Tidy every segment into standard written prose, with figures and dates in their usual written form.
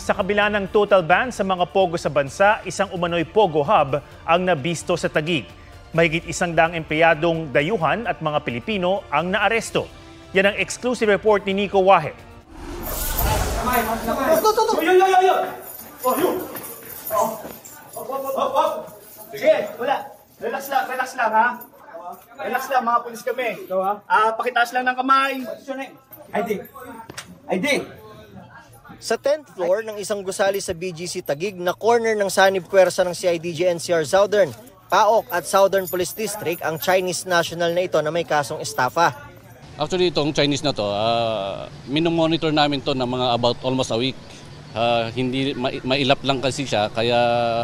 Sa kabila ng total ban sa mga pogo sa bansa, isang umano'y Pogo Hub ang nabisto sa Taguig. Mahigit 100 empleyadong dayuhan at mga Pilipino ang naaresto. Yan ang exclusive report ni Nico Wahe. Sige, wala. Relax lang ha. Relax lang, mga pulis kami. Pakitaas lang ng kamay. ID. Sa 10th floor ng isang gusali sa BGC Taguig na corner ng sanib puwersa ng CIDG NCR Southern, PAOK at Southern Police District ang Chinese national na ito na may kasong estafa. Actually, itong Chinese na to, minomonitor namin to na mga about almost a week. Hindi mailap lang kasi siya, kaya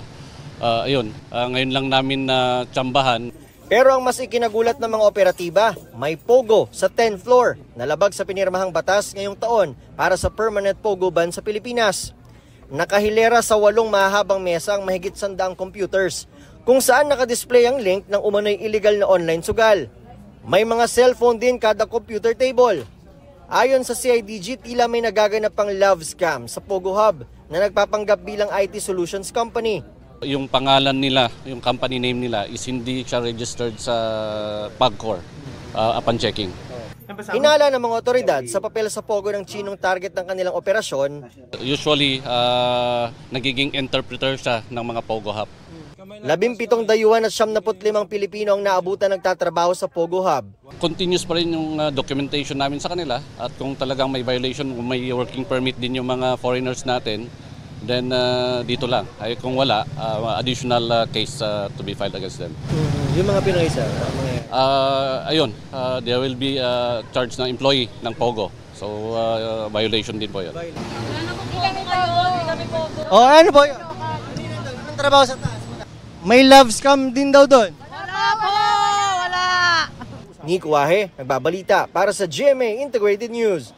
ngayon lang namin na tsambahan. Pero ang mas ikinagulat ng mga operatiba, may Pogo sa 10th floor na labag sa pinirmahang batas ngayong taon para sa permanent Pogo ban sa Pilipinas. Nakahilera sa 8 mahahabang mesa ang mahigit 100 computers kung saan nakadisplay ang link ng umano'y illegal na online sugal. May mga cellphone din kada computer table. Ayon sa CIDG, tila may nagaganap pang love scam sa Pogo Hub na nagpapanggap bilang IT Solutions Company. Yung pangalan nila, yung company name nila is hindi siya registered sa PAGCOR upon checking. Hinala ng mga otoridad sa papel sa Pogo ng Chinong target ng kanilang operasyon. Usually, nagiging interpreter siya ng mga Pogo Hub. 17 dayuhan at 75 Pilipino ang naabutan nagtatrabaho sa Pogo Hub. Continuous pa rin yung documentation namin sa kanila at kung talagang may violation, kung may working permit din yung mga foreigners natin, then dito lang. Ay kung wala, additional case to be filed against them. Yung mga Pinoy sir? There will be charged na employee ng Pogo. So violation din po yun. Ano po yun? Anong trabaho sa taas? May love scam din daw doon? Wala po! Wala! Nico Wahe, nagbabalita para sa GMA Integrated News.